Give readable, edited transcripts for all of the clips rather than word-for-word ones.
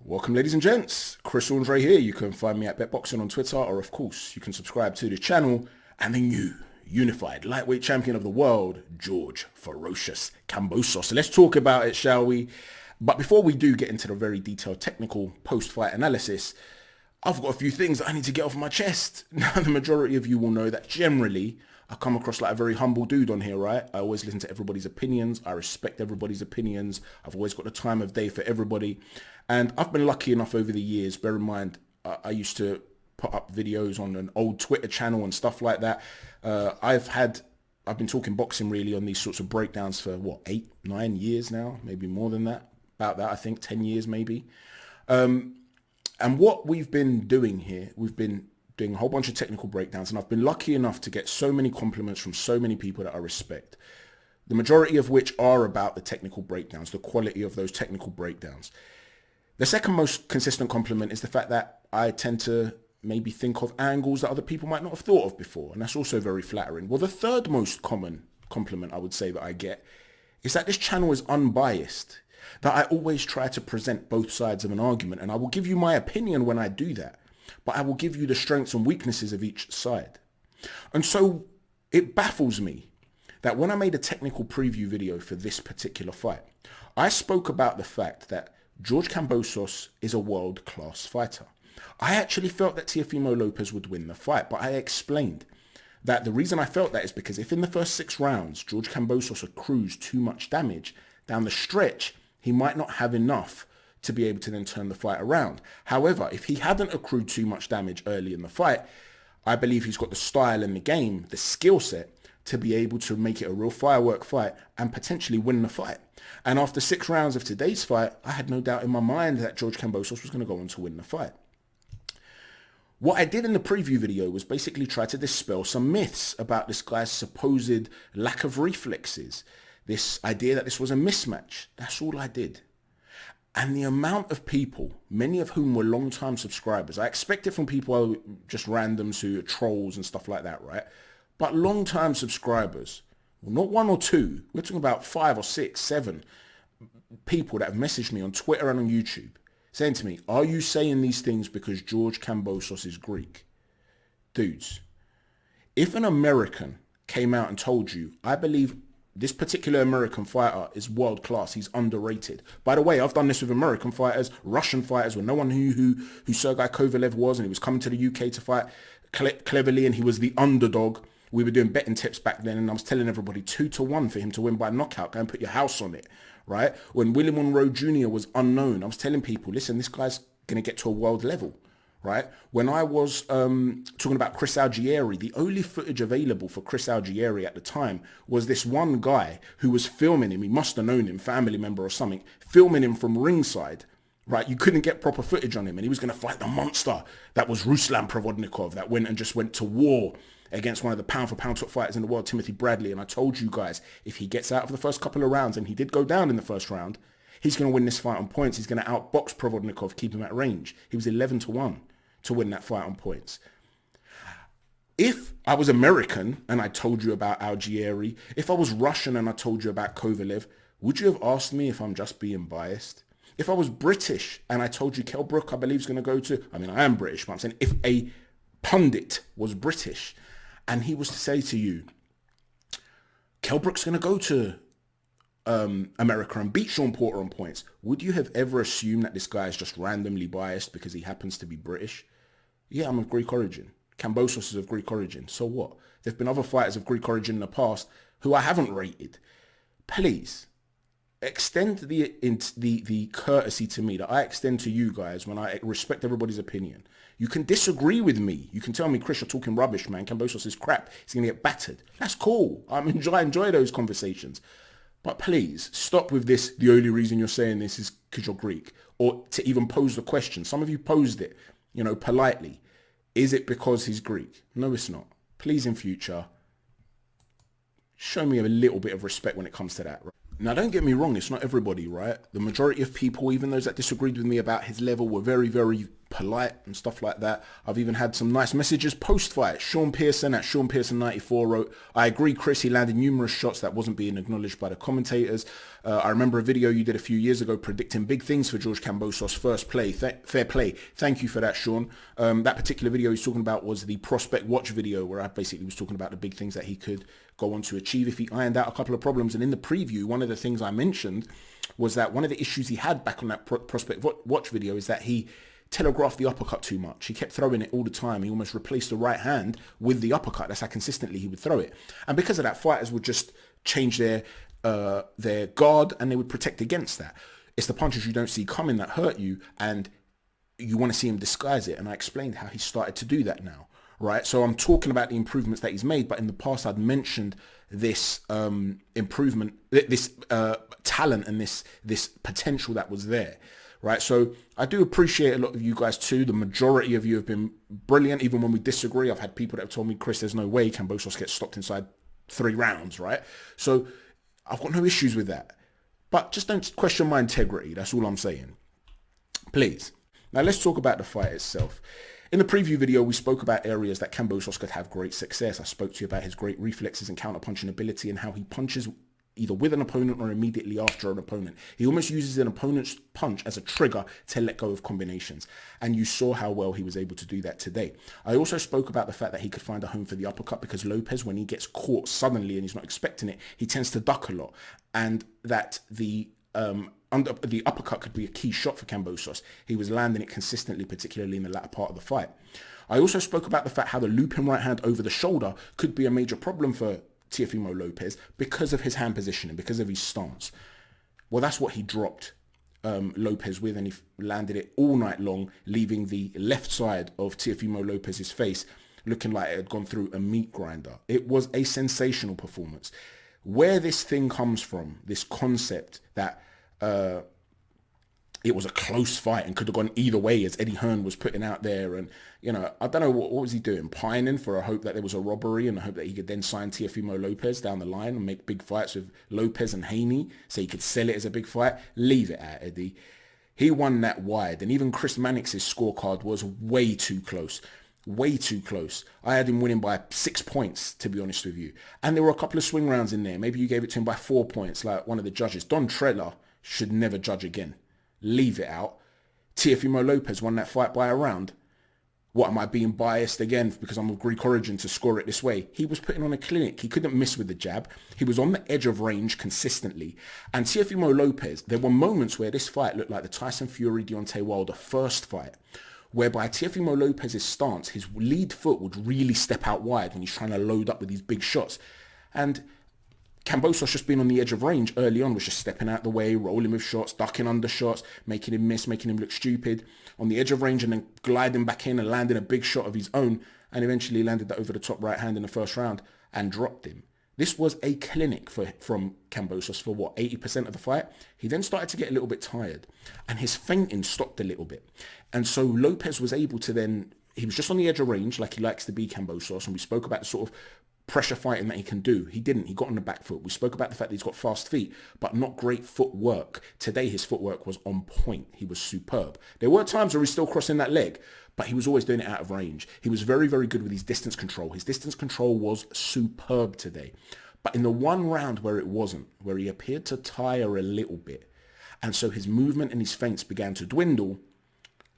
Welcome, ladies and gents. Chris Andre here. You can find me at BetBoxing on Twitter, or of course, you can subscribe to the channel. And the new unified lightweight champion of the world, George Ferocious Kambosos. So let's talk about it, shall we? But before we do get into the very detailed technical post-fight analysis, I've got a few things that I need to get off my chest. Now, the majority of you will know that generally I come across like a very humble dude on here, right? I always listen to everybody's opinions. I respect everybody's opinions. I've always got the time of day for everybody. And I've been lucky enough over the years. Bear in mind, I used to put up videos on an old Twitter channel and stuff like that. I've been talking boxing really on these sorts of breakdowns for what, 8, 9 years now, maybe more than that. About that, I think 10 years maybe. And what we've been doing here, we've been doing a whole bunch of technical breakdowns, and I've been lucky enough to get so many compliments from so many people that I respect. The majority of which are about the technical breakdowns, the quality of those technical breakdowns. The second most consistent compliment is the fact that I tend to maybe think of angles that other people might not have thought of before, and that's also very flattering. Well, the third most common compliment I would say that I get is that this channel is unbiased, that I always try to present both sides of an argument, and I will give you my opinion when I do that, but I will give you the strengths and weaknesses of each side. And so it baffles me that when I made a technical preview video for this particular fight, I spoke about the fact that George Kambosos is a world-class fighter. I actually felt that Teofimo Lopez would win the fight, but I explained that the reason I felt that is because if in the first 6 rounds, George Kambosos accrues too much damage, down the stretch, he might not have enough to be able to then turn the fight around. However, if he hadn't accrued too much damage early in the fight, I believe he's got the style in the game, the skill set, to be able to make it a real firework fight and potentially win the fight. And after 6 rounds of today's fight, I had no doubt in my mind that George Kambosos was going to go on to win the fight. What I did in the preview video was basically try to dispel some myths about this guy's supposed lack of reflexes, this idea that this was a mismatch. That's all I did. And the amount of people, many of whom were long-time subscribers, I expect it from people, just randoms who are trolls and stuff like that, right? But long-time subscribers, well, not 1 or 2, we're talking about 5 or 6, 7 people that have messaged me on Twitter and on YouTube saying to me, are you saying these things because George Kambosos is Greek? Dudes, if an American came out and told you, I believe this particular American fighter is world class, he's underrated. By the way, I've done this with American fighters, Russian fighters, when no one knew who Sergei Kovalev was, and he was coming to the UK to fight cleverly, and he was the underdog. We were doing betting tips back then, and I was telling everybody 2-1 for him to win by knockout. Go and put your house on it, right? When William Monroe Jr. was unknown, I was telling people, listen, this guy's going to get to a world level, right? When I was talking about Chris Algieri, the only footage available for Chris Algieri at the time was this one guy who was filming him. He must have known him, family member or something, filming him from ringside. Right, you couldn't get proper footage on him, and he was going to fight the monster that was Ruslan Provodnikov, that went to war against one of the pound-for-pound top fighters in the world, Timothy Bradley. And I told you guys, if he gets out of the first couple of rounds, and he did go down in the first round, he's going to win this fight on points. He's going to outbox Provodnikov, keep him at range. He was 11-1 to win that fight on points. If I was American and I told you about Algieri, if I was Russian and I told you about Kovalev, would you have asked me if I'm just being biased? If I was British and I told you Kell Brook, I believe, is going to go to, I mean, I am British, but I'm saying if a pundit was British and he was to say to you, Kell Brook's going to go to America and beat Sean Porter on points, would you have ever assumed that this guy is just randomly biased because he happens to be British? Yeah, I'm of Greek origin. Kambosos is of Greek origin. So what? There have been other fighters of Greek origin in the past who I haven't rated. Please extend the courtesy to me that I extend to you guys when I respect everybody's opinion. You can disagree with me. You can tell me, Chris, you're talking rubbish, man. Kambosos is crap. He's going to get battered. That's cool. I enjoy those conversations. But please, stop with this, the only reason you're saying this is because you're Greek. Or to even pose the question. Some of you posed it, politely. Is it because he's Greek? No, it's not. Please, in future, show me a little bit of respect when it comes to that. Now, don't get me wrong, it's not everybody, right? The majority of people, even those that disagreed with me about his level, were very, very polite and stuff like that. I've even had some nice messages post-fight. Sean Pearson at Sean Pearson 94 wrote, I agree, Chris, he landed numerous shots that wasn't being acknowledged by the commentators. I remember a video you did a few years ago predicting big things for George Kambosos' first play. Fair play. Thank you for that, Sean. That particular video he's talking about was the Prospect Watch video, where I basically was talking about the big things that he could go on to achieve if he ironed out a couple of problems. And in the preview, one of the things I mentioned was that one of the issues he had back on that Prospect Watch video is that he telegraphed the uppercut too much. He kept throwing it all the time. He almost replaced the right hand with the uppercut. That's how consistently he would throw it. And because of that, fighters would just change their guard and they would protect against that. It's the punches you don't see coming that hurt you, and you want to see him disguise it. And I explained how he started to do that now, right? So I'm talking about the improvements that he's made, but in the past I'd mentioned this improvement, this talent and this potential that was there, right? So I do appreciate a lot of you guys too. The majority of you have been brilliant, even when we disagree. I've had people that have told me, Chris, there's no way Kambosos gets stopped inside 3 rounds, right? So I've got no issues with that. But just don't question my integrity. That's all I'm saying. Please. Now let's talk about the fight itself. In the preview video, we spoke about areas that Kambosos could have great success. I spoke to you about his great reflexes and counter-punching ability and how he punches either with an opponent or immediately after an opponent. He almost uses an opponent's punch as a trigger to let go of combinations. And you saw how well he was able to do that today. I also spoke about the fact that he could find a home for the uppercut, because Lopez, when he gets caught suddenly and he's not expecting it, he tends to duck a lot. And that the uppercut could be a key shot for Kambosos. He was landing it consistently, particularly in the latter part of the fight. I also spoke about the fact how the looping right hand over the shoulder could be a major problem for Teofimo Lopez because of his hand positioning, because of his stance. Well, that's what he dropped Lopez with, and he landed it all night long, leaving the left side of Teofimo Lopez's face looking like it had gone through a meat grinder. It was a sensational performance. Where this thing comes from, this concept that it was a close fight and could have gone either way, as Eddie Hearn was putting out there, and I don't know what was he doing, pining for a hope that there was a robbery and a hope that he could then sign Teofimo Lopez down the line and make big fights with Lopez and Haney so he could sell it as a big fight. Leave it out, Eddie. He won that wide, and even Chris Mannix's scorecard was way too close. Way too close. I had him winning by 6 points, to be honest with you. And there were a couple of swing rounds in there. Maybe you gave it to him by 4 points, like one of the judges. Don Trella should never judge again. Leave it out. Teofimo Lopez won that fight by a round. What, am I being biased again because I'm of Greek origin to score it this way? He was putting on a clinic. He couldn't miss with the jab. He was on the edge of range consistently. And Teofimo Lopez, there were moments where this fight looked like the Tyson Fury-Deontay Wilder first fight, whereby Teofimo Lopez's stance, his lead foot would really step out wide when he's trying to load up with these big shots. And Kambosos, just being on the edge of range early on, was just stepping out the way, rolling with shots, ducking under shots, making him miss, making him look stupid on the edge of range, and then gliding back in and landing a big shot of his own, and eventually landed that over the top right hand in the first round and dropped him. This was a clinic from Kambosos for 80% of the fight. He then started to get a little bit tired, and his feinting stopped a little bit. And so Lopez was able to then, he was just on the edge of range like he likes to be, Kambosos, and we spoke about the sort of pressure fighting that he can do. He didn't. He got on the back foot. We spoke about the fact that he's got fast feet, but not great footwork. Today, his footwork was on point. He was superb. There were times where he's still crossing that leg, but he was always doing it out of range. He was very, very good with his distance control. His distance control was superb today. But in the one round where it wasn't, where he appeared to tire a little bit, and so his movement and his feints began to dwindle,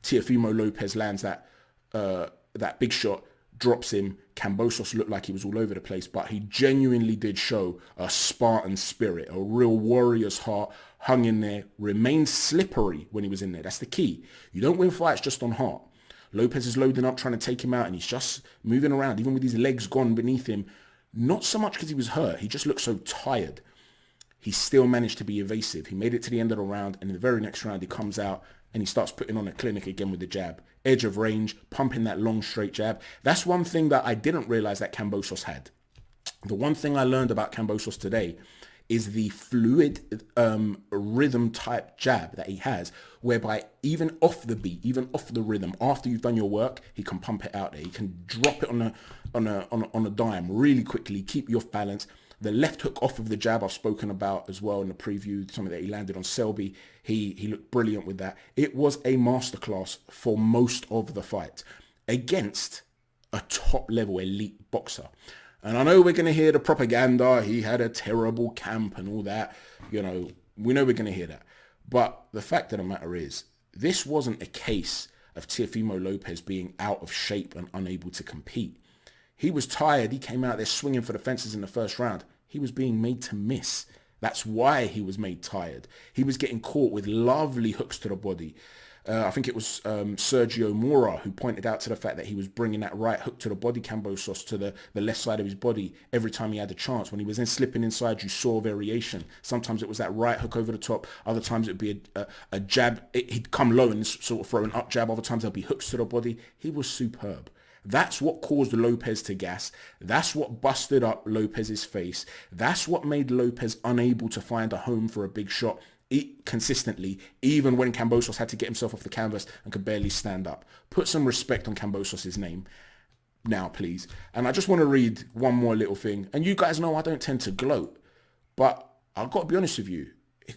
Teofimo Lopez lands that big shot, drops him. Kambosos looked like he was all over the place, but he genuinely did show a Spartan spirit, a real warrior's heart, hung in there, remained slippery when he was in there. That's the key. You don't win fights just on heart. Lopez is loading up, trying to take him out, and he's just moving around, even with his legs gone beneath him. Not so much because he was hurt. He just looked so tired. He still managed to be evasive. He made it to the end of the round, and in the very next round, he comes out and he starts putting on a clinic again with the jab. Edge of range, pumping that long straight jab. That's one thing that I didn't realize that Kambosos had. The one thing I learned about Kambosos today is the fluid rhythm type jab that he has, whereby even off the beat, even off the rhythm, after you've done your work, he can pump it out there. He can drop it on a dime really quickly, keep you off balance, The left hook off of the jab I've spoken about as well in the preview, something that he landed on Selby. He looked brilliant with that. It was a masterclass for most of the fight against a top-level elite boxer. And I know we're going to hear the propaganda, he had a terrible camp and all that. You know, we know we're going to hear that. But the fact of the matter is, this wasn't a case of Teofimo Lopez being out of shape and unable to compete. He was tired. He came out there swinging for the fences in the first round. He was being made to miss. That's why he was made tired. He was getting caught with lovely hooks to the body. I think it was Sergio Mora who pointed out to the fact that he was bringing that right hook to the body, Kambosos, to the left side of his body every time he had a chance. When he was then slipping inside, you saw variation. Sometimes it was that right hook over the top. Other times it would be a jab. He'd come low and sort of throw an up jab. Other times there'll be hooks to the body. He was superb. That's what caused Lopez to gas. That's what busted up Lopez's face. That's what made Lopez unable to find a home for a big shot consistently, even when Kambosos had to get himself off the canvas and could barely stand up. Put some respect on Kambosos' name now, please. And I just want to read one more little thing. And you guys know I don't tend to gloat, but I've got to be honest with you.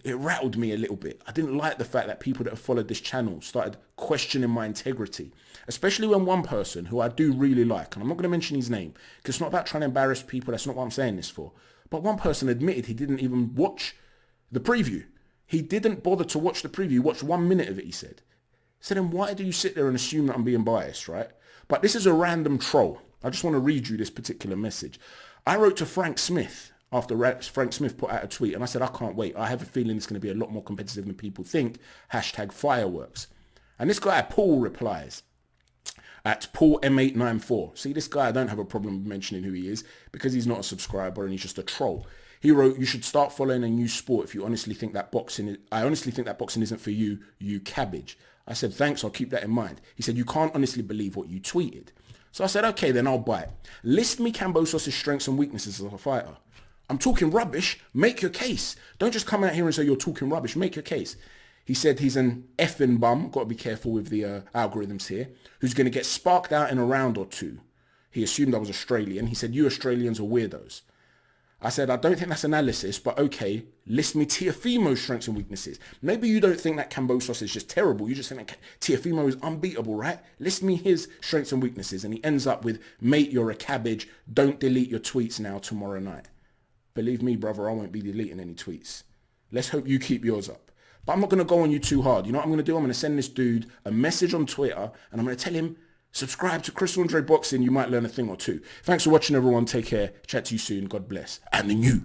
It rattled me a little bit. I didn't like the fact that people that have followed this channel started questioning my integrity, especially when one person who I do really like, and I'm not going to mention his name because it's not about trying to embarrass people. That's not what I'm saying this for. But one person admitted he didn't even watch the preview. He didn't bother to watch the preview. He watched 1 minute of it, he said. So then why do you sit there and assume that I'm being biased, right? But this is a random troll. I just want to read you this particular message. I wrote to Frank Smith after Frank Smith put out a tweet, and I said, I can't wait. I have a feeling it's going to be a lot more competitive than people think. #fireworks. And this guy, Paul, replies at Paul M894. See, this guy, I don't have a problem mentioning who he is because he's not a subscriber and he's just a troll. He wrote, you should start following a new sport if you honestly think that boxing is, I honestly think that boxing isn't for you, you cabbage. I said, thanks, I'll keep that in mind. He said, you can't honestly believe what you tweeted. So I said, okay, then I'll buy it. List me Kambosos' strengths and weaknesses as a fighter. I'm talking rubbish. Make your case. Don't just come out here and say you're talking rubbish. Make your case. He said he's an effing bum. Got to be careful with the algorithms here. Who's going to get sparked out in a round or two. He assumed I was Australian. He said, you Australians are weirdos. I said, I don't think that's analysis, but okay, list me Teofimo's strengths and weaknesses. Maybe you don't think that Kambosos is just terrible. You just think that Teofimo is unbeatable, right? List me his strengths and weaknesses. And he ends up with, mate, you're a cabbage. Don't delete your tweets now tomorrow night. Believe me, brother, I won't be deleting any tweets. Let's hope you keep yours up. But I'm not going to go on you too hard. You know what I'm going to do? I'm going to send this dude a message on Twitter and I'm going to tell him, subscribe to Chris Andre Boxing. You might learn a thing or two. Thanks for watching, everyone. Take care. Chat to you soon. God bless. And the new.